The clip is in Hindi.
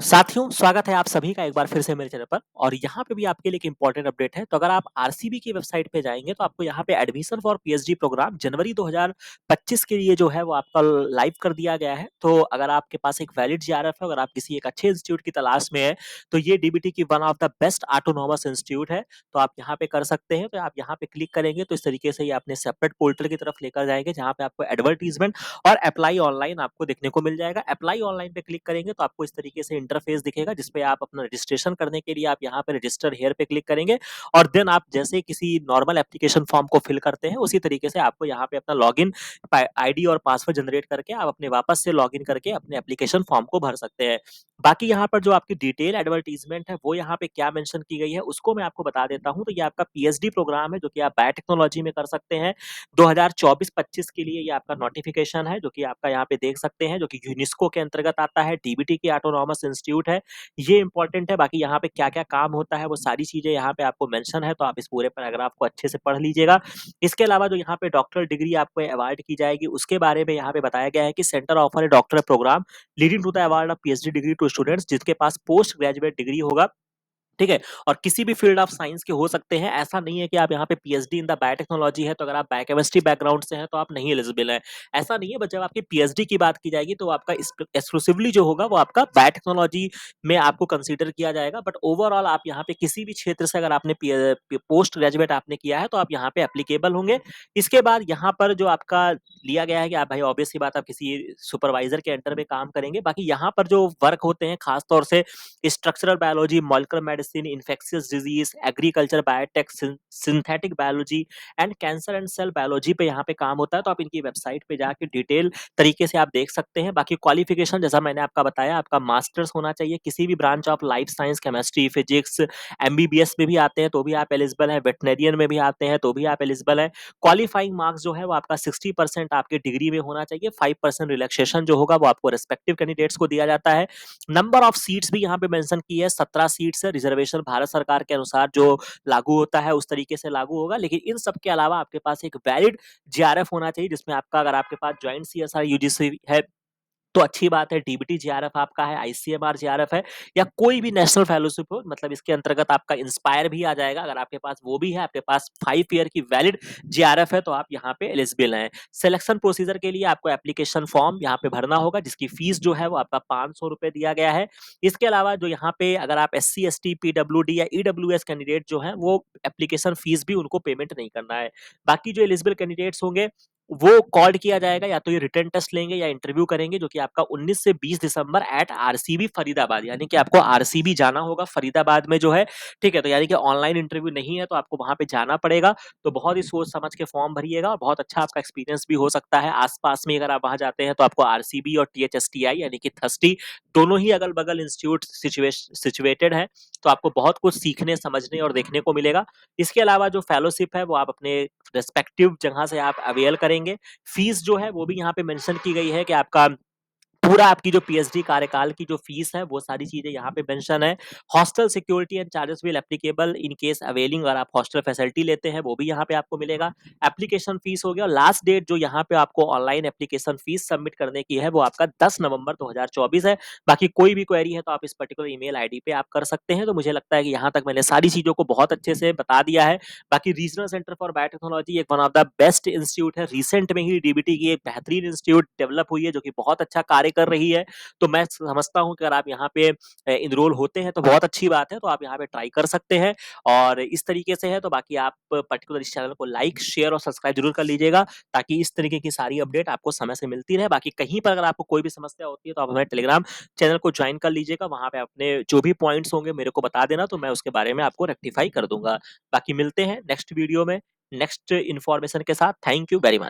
साथियों, स्वागत है आप सभी का एक बार फिर से मेरे चैनल पर और यहाँ पे भी आपके लिए एक इम्पोर्टेंट अपडेट है। तो अगर आप आरसीबी की वेबसाइट पे जाएँगे तो आपको यहाँ पे एडमिशन फॉर पीएचडी प्रोग्राम जनवरी 2025 के लिए जो है वो आपका लाइव कर दिया गया है। तो अगर आपके पास एक वैलिड जीआरएफ है, अगर आप किसी एक अच्छे इंस्टीट्यूट की तलाश में हैं, तो ये डीबीटी की one of the best autonomous institute है। तो आप यहाँ पे कर सकते हैं। तो आप यहाँ पे क्लिक करेंगे तो इस तरीके से ये अपने सेपरेट पोर्टल की तरफ लेकर जाएँगे, जहाँ पे आपको एडवर्टाइजमेंट और अप्लाई ऑनलाइन आपको देखने को मिल जाएगा। अप्लाई ऑनलाइन पे क्लिक करेंगे तो आपको इस तरीके से इंटरफेस दिखेगा, जिसपे आप अपना रजिस्ट्रेशन करने के लिए आप यहाँ पे रजिस्टर हियर पे क्लिक करेंगे और देन आप जैसे किसी नॉर्मल एप्लीकेशन फॉर्म को फिल करते हैं, उसी तरीके से आपको यहाँ पे अपना लॉगिन आईडी और पासवर्ड जनरेट करके आप अपने वापस से लॉगिन करके अपने एप्लीकेशन फॉर्म को भर सकते हैं। बाकी यहाँ पर जो आपकी डिटेल एडवर्टाइजमेंट है वो यहाँ पे क्या मेंशन की गई है उसको मैं आपको बता देता हूँ। तो ये आपका पीएचडी प्रोग्राम है जो कि आप बायोटेक्नोलॉजी में कर सकते हैं। 2024-25 के लिए ये आपका नोटिफिकेशन है, जो कि आपका यहाँ पे देख सकते हैं, जो कि यूनेस्को के अंतर्गत आता है, डीबीटी की ऑटोनॉमस इंस्टीट्यूट है। ये इंपॉर्टेंट है। बाकी यहाँ पे क्या-क्या काम होता है वो सारी चीज़ें यहाँ पे आपको मेंशन है, तो आप इस पूरे पैराग्राफ को अच्छे से पढ़ लीजिएगा। इसके अलावा जो यहाँ पे डॉक्टरल डिग्री आपको अवार्ड की जाएगी उसके बारे में यहाँ पे बताया गया है कि centre offer a doctoral program leading to the award of PhD degree to students जिसके पास पोस्ट ग्रेजुएट डिग्री होगा। ठीक है? और किसी भी फील्ड ऑफ साइंस के हो सकते हैं। ऐसा नहीं है कि आप यहाँ पे पीएचडी इन द बायोटेक्नोलॉजी है, तो अगर आप बायोकेमिस्ट्री बैकग्राउंड से हैं, तो आप नहीं एलिजिबल हैं। ऐसा नहीं है, बट जब आपकी पीएचडी की बात की जाएगी, तो आपका एक्सक्लूसिवली जो होगा, वो आपका बायोटेक्नोलॉजी में आपको कंसीडर किया जाएगा। बट ओवरऑल आप यहाँ पे किसी भी क्षेत्र से अगर आपने पोस्ट ग्रेजुएट आपने किया है, तो आप यहाँ पे एप्लीकेबल होंगे। इसके बाद यहाँ पर जो आपका लिया गया है कि आप भाई ऑब्वियस सी बात आप किसी सुपरवाइजर के अंडर में काम करेंगे। बाकी यहाँ पर जो वर्क होते हैं, खास तौर से structural biology, molecular medicine, infectious disease, agriculture, biotech, synthetic biology and cancer and cell biology पे यहाँ पे काम होता है। तो आप इनकी वेबसाइट पे जाके डिटेल तरीके से आप देख सकते हैं। बाकी क्वालिफिकेशन जैसा मैंने आपका बताया, आपका मास्टर्स होना चाहिए किसी भी branch of life science, chemistry, physics, MBBS में भी आते हैं तो भी आप एलिजिबल हैं, वेटनरियन में भी आते हैं तो भी आप एलिजिबल हैं। क्वालिफाइंग मार्क्स जो है वो आपका 60% आपके डिग्री में होना चाहिए। 5% रिलैक्सेशन जो होगा वो आपको रेस्पेक्टिव कैंडिडेट्स को दिया जाता है। नंबर ऑफ सीट्स भी यहाँ पे मेंशन की है, 17 सीट्स है। रिजर्वेशन भारत सरकार के अनुसार जो लागू होता है उस तरीके से लागू होगा। लेकिन इन सब के अलावा आपके पास एक वैलिड जीआरएफ होना चाहिए, जिसमें आपका अगर आपके पास जॉइंट सीएसआर यूजीसी है तो अच्छी बात है। डीबीटी जीआरएफ आपका है, आईसीएमआर जीआरएफ है, या कोई भी नेशनल फेलोशिप हो, मतलब इसके अंतर्गत आपका इंस्पायर भी आ जाएगा। अगर आपके पास वो भी है, आपके पास 5 ईयर की वैलिड जीआरएफ है, तो आप यहाँ पे एलिजिबल हैं। सिलेक्शन प्रोसीजर के लिए आपको एप्लीकेशन फॉर्म यहाँ पे भरना होगा, जिसकी फीस जो है वो आपका 500 रुपए दिया गया है। इसके अलावा जो यहाँ पे अगर आप एससी, एसटी, पीडब्ल्यूडी या ईडब्ल्यूएस कैंडिडेट जो है, वो एप्लीकेशन फीस भी उनको पेमेंट नहीं करना है। बाकी जो एलिजिबल कैंडिडेट्स होंगे वो कॉल्ड किया जाएगा, या तो ये रिटन टेस्ट लेंगे या इंटरव्यू करेंगे, जो कि आपका 19 से 20 दिसंबर एट आरसीबी फरीदाबाद, यानी कि आपको आरसीबी जाना होगा फरीदाबाद में जो है। ठीक है? तो यानी कि ऑनलाइन इंटरव्यू नहीं है, तो आपको वहां पे जाना पड़ेगा। तो बहुत ही सोच समझ के फॉर्म भरिएगा और बहुत अच्छा आपका एक्सपीरियंस भी हो सकता है। आसपास में अगर आप वहां जाते हैं तो आपको आरसीबी और टीएचएसटीआई यानी कि थर्स्टी दोनों ही अगल बगल इंस्टीट्यूट सिचुएटेड है। तो आपको बहुत कुछ सीखने, समझने और देखने को मिलेगा। इसके अलावा जो फेलोशिप है वो आप अपने रेस्पेक्टिव जगह से आप अवेल करेंगे। फीस जो है वो भी यहाँ पे मेंशन की गई है कि आपका पूरा आपकी जो पीएचडी कार्यकाल की जो फीस है वो सारी चीजें यहाँ पे मेंशन है। Hostel security and charges will applicable in case availing, अगर आप हॉस्टल फैसिलिटी लेते हैं वो भी यहाँ पे आपको मिलेगा। एप्लीकेशन फीस हो गया। लास्ट डेट जो यहाँ पे आपको ऑनलाइन एप्लीकेशन फीस सबमिट करने की है वो आपका 10 नवंबर 2024 है। बाकी कोई भी क्वेरी है तो आप इस पर्टिकुलर ईमेल आईडी पे आप कर सकते हैं। तो मुझे लगता है कि यहाँ तक मैंने सारी चीजों को बहुत अच्छे से बता दिया है। बाकी रीजनल सेंटर फॉर बायोटेक्नोलॉजी एक one of the best institute है। रिसेंट में ही डीबीटी की एक बेहतरीन इंस्टीट्यूट डेवलप हुई है, जो कि बहुत अच्छा कार्य कर रही है। तो मैं समझता हूँ कि अगर आप यहाँ पे इनरोल होते हैं तो बहुत अच्छी बात है। तो आप यहाँ पे ट्राई कर सकते हैं और इस तरीके से है। तो बाकी आप पर्टिकुलर इस चैनल को लाइक, शेयर और सब्सक्राइब जरूर कर लीजिएगा, ताकि इस तरीके की सारी अपडेट आपको समय से मिलती रहे। बाकी कहीं पर अगर आपको कोई भी समस्या होती है तो आप हमारे टेलीग्राम चैनल को ज्वाइन कर लीजिएगा। वहां पे अपने जो भी पॉइंट्स होंगे मेरे को बता देना, तो मैं उसके बारे में आपको रेक्टिफाई कर दूंगा। बाकी मिलते हैं नेक्स्ट वीडियो में नेक्स्ट इन्फॉर्मेशन के साथ। Thank you very much.